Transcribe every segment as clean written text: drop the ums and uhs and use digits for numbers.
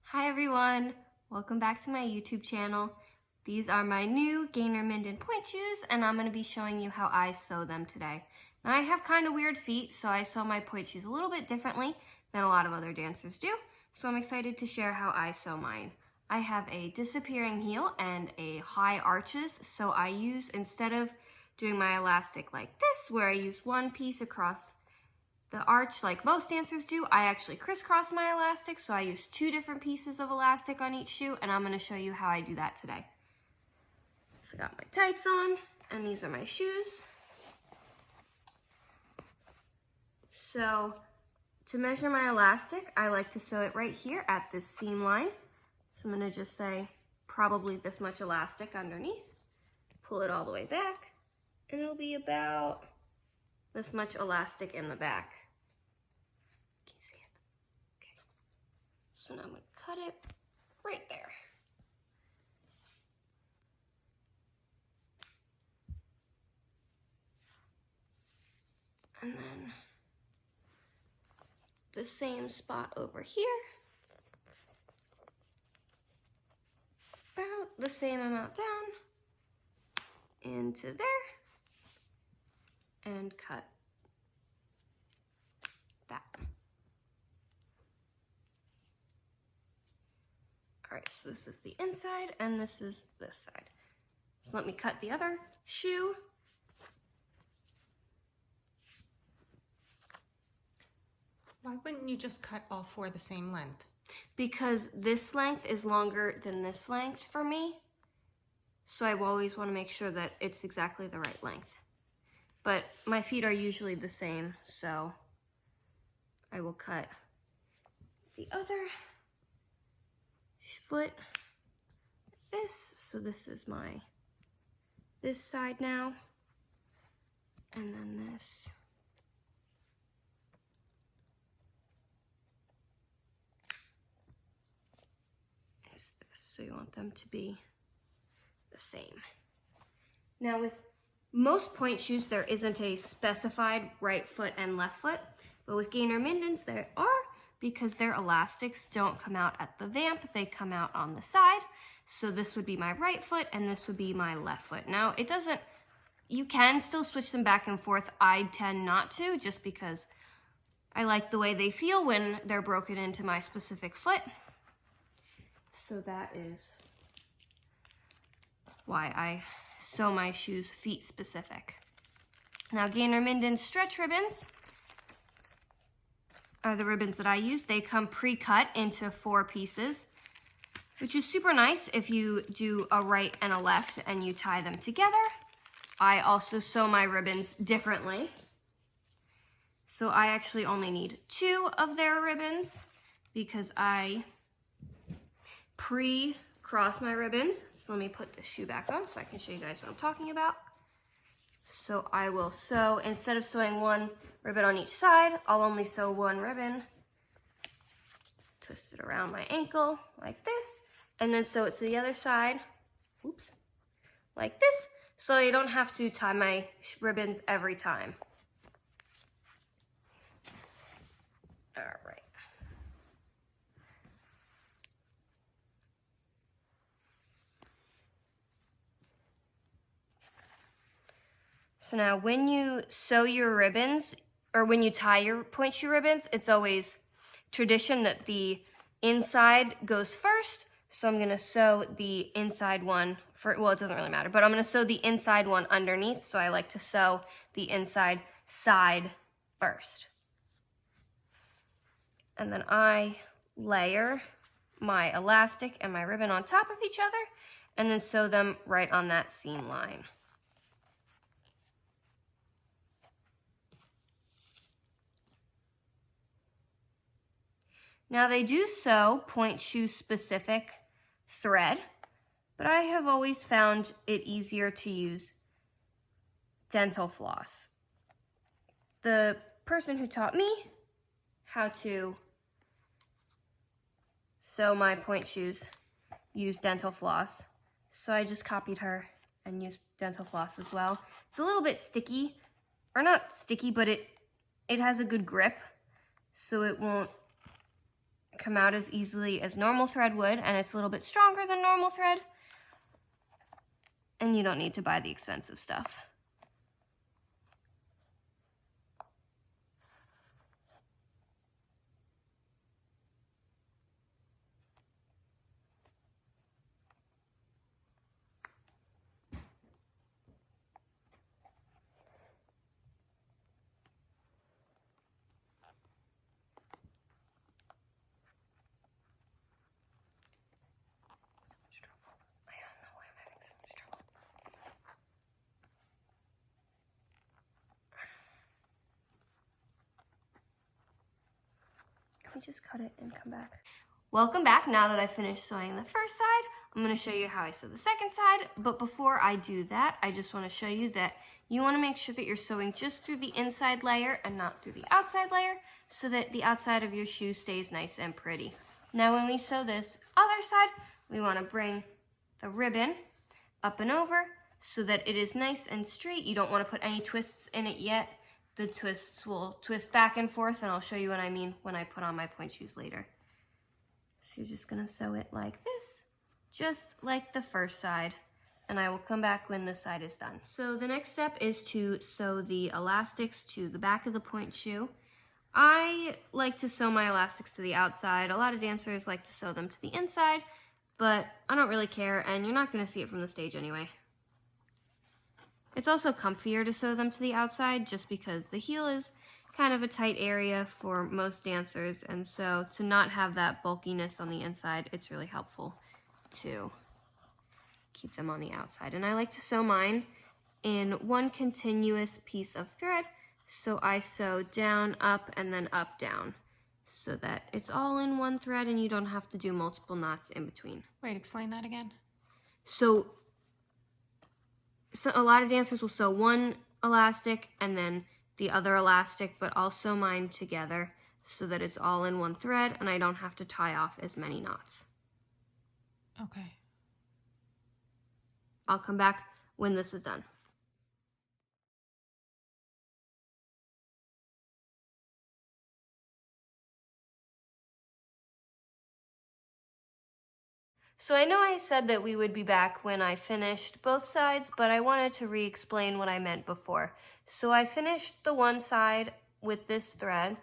Hi everyone, welcome back to my YouTube channel. These are my new Gaynor Minden pointe shoes and I'm going to be showing you how I sew them today. Now I have kind of weird feet, so I sew my pointe shoes a little bit differently than a lot of other dancers do, so I'm excited to share how I sew mine. I have a disappearing heel and a high arches, so I use, instead of doing my elastic like this, where I use one piece across the arch like most dancers do, I actually crisscross my elastic, so I use two different pieces of elastic on each shoe, and I'm going to show you how I do that today. So I got my tights on, and these are my shoes. So to measure my elastic, I like to sew it right here at this seam line. So I'm going to just say probably this much elastic underneath, pull it all the way back, and it'll be about this much elastic in the back. Can you see it? Okay. So now I'm going to cut it right there. And then the same spot over here. About the same amount down into there. And cut that. All right, so this is the inside and this is this side. So let me cut the other shoe. Why wouldn't you just cut all four the same length? Because this length is longer than this length for me. So I always want to make sure that it's exactly the right length. But my feet are usually the same, so I will cut the other foot like this. So this is this side now, and then this. Is this, so you want them to be the same. Now with most pointe shoes, there isn't a specified right foot and left foot, but with Gaynor Mindens, there are, because their elastics don't come out at the vamp, they come out on the side. So this would be my right foot and this would be my left foot. Now it doesn't, you can still switch them back and forth. I tend not to, just because I like the way they feel when they're broken into my specific foot. So that is why I sew my shoes feet specific. Now Gaynor Minden stretch ribbons are the ribbons that I use. They come pre-cut into 4 pieces, which is super nice if you do a right and a left and you tie them together. I also sew my ribbons differently. So I actually only need 2 of their ribbons because I cross my ribbons. So let me put this shoe back on so I can show you guys what I'm talking about. So I will sew, instead of sewing 1 ribbon on each side, I'll only sew 1 ribbon, twist it around my ankle like this, and then sew it to the other side, oops, like this, so you don't have to tie my ribbons every time. All right. So now when you sew your ribbons, or when you tie your pointe shoe ribbons, it's always tradition that the inside goes first. So I'm gonna sew the inside one, well, it doesn't really matter, but I'm gonna sew the inside one underneath. So I like to sew the inside side first. And then I layer my elastic and my ribbon on top of each other, and then sew them right on that seam line. Now they do sew pointe shoe specific thread, but I have always found it easier to use dental floss. The person who taught me how to sew my pointe shoes used dental floss, so I just copied her and used dental floss as well. It's a little bit sticky, or not sticky, but it has a good grip, so it won't come out as easily as normal thread would, and it's a little bit stronger than normal thread. And you don't need to buy the expensive stuff. Can we just cut it and come back? Welcome back. Now that I finished sewing the first side, I'm going to show you how I sew the second side. But before I do that, I just want to show you that you want to make sure that you're sewing just through the inside layer and not through the outside layer, so that the outside of your shoe stays nice and pretty. Now when we sew this other side, we want to bring the ribbon up and over so that it is nice and straight. You don't want to put any twists in it yet. The twists will twist back and forth, and I'll show you what I mean when I put on my point shoes later. So you're just gonna sew it like this, just like the first side, and I will come back when this side is done. So the next step is to sew the elastics to the back of the point shoe. I like to sew my elastics to the outside. A lot of dancers like to sew them to the inside, but I don't really care, and you're not gonna see it from the stage anyway. It's also comfier to sew them to the outside just because the heel is kind of a tight area for most dancers, and so to not have that bulkiness on the inside, it's really helpful to keep them on the outside. And I like to sew mine in one continuous piece of thread, so I sew down, up, and then up, down, so that it's all in one thread and you don't have to do multiple knots in between. Wait, explain that again. So a lot of dancers will sew one elastic and then the other elastic, but I'll sew mine together so that it's all in one thread and I don't have to tie off as many knots. Okay. I'll come back when this is done. So I know I said that we would be back when I finished both sides, but I wanted to re-explain what I meant before. So I finished the one side with this thread,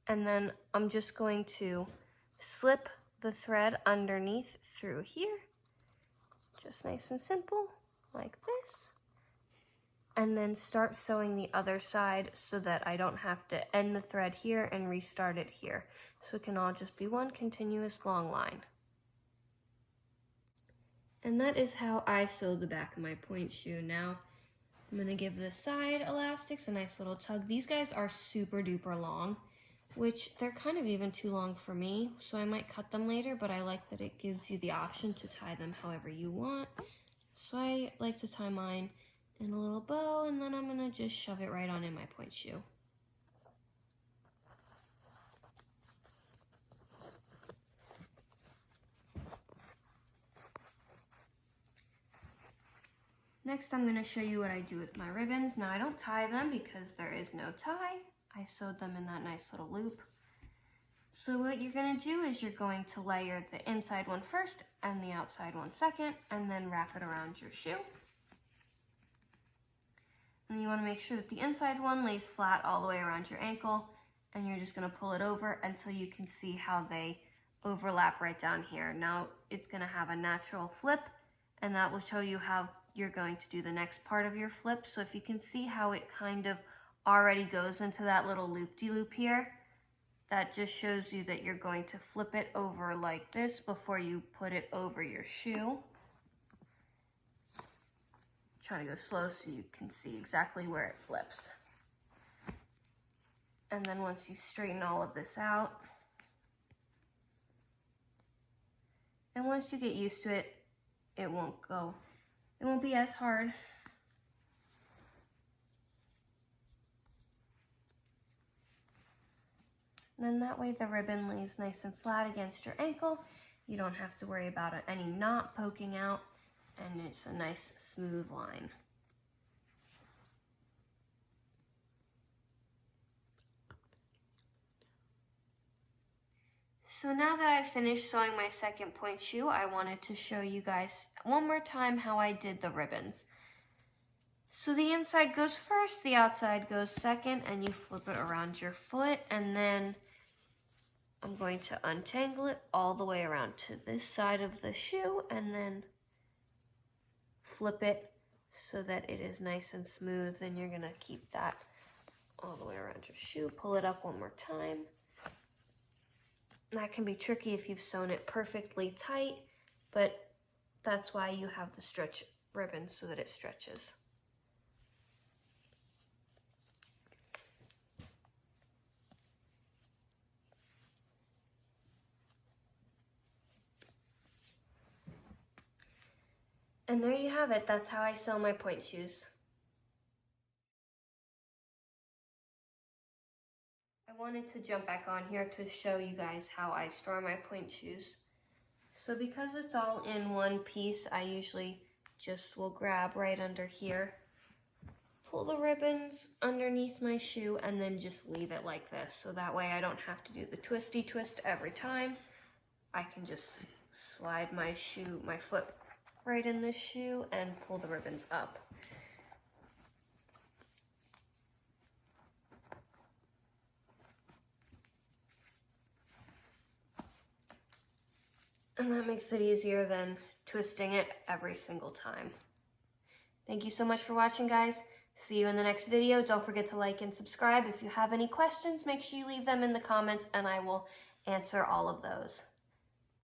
and then I'm just going to slip the thread underneath through here. Just nice and simple, like this. And then start sewing the other side so that I don't have to end the thread here and restart it here. So it can all just be one continuous long line. And that is how I sew the back of my point shoe. Now, I'm gonna give the side elastics a nice little tug. These guys are super duper long, which they're kind of even too long for me, so I might cut them later, but I like that it gives you the option to tie them however you want. So I like to tie mine in a little bow, and then I'm gonna just shove it right on in my point shoe. Next, I'm going to show you what I do with my ribbons. Now, I don't tie them because there is no tie. I sewed them in that nice little loop. So what you're going to do is you're going to layer the inside one first and the outside one second, and then wrap it around your shoe. And you want to make sure that the inside one lays flat all the way around your ankle, and you're just going to pull it over until you can see how they overlap right down here. Now, it's going to have a natural flip, and that will show you how you're going to do the next part of your flip. So if you can see how it kind of already goes into that little loop-de-loop here, that just shows you that you're going to flip it over like this before you put it over your shoe. Try to go slow so you can see exactly where it flips. And then once you straighten all of this out, and once you get used to it, it won't be as hard. And then that way the ribbon lays nice and flat against your ankle. You don't have to worry about any knot poking out, and it's a nice smooth line. So now that finished sewing my second point shoe, I wanted to show you guys one more time how I did the ribbons. So the inside goes first, the outside goes second, and you flip it around your foot, and then I'm going to untangle it all the way around to this side of the shoe, and then flip it so that it is nice and smooth, and you're gonna keep that all the way around your shoe. Pull it up one more time. That can be tricky if you've sewn it perfectly tight, but that's why you have the stretch ribbon, so that it stretches. And there you have it. That's how I sew my point shoes. I wanted to jump back on here to show you guys how I store my point shoes. So because it's all in one piece, I usually just will grab right under here, pull the ribbons underneath my shoe, and then just leave it like this. So that way I don't have to do the twisty twist every time. I can just slide my foot right in the shoe and pull the ribbons up. And that makes it easier than twisting it every single time. Thank you so much for watching, guys. See you in the next video. Don't forget to like and subscribe. If you have any questions, make sure you leave them in the comments and I will answer all of those.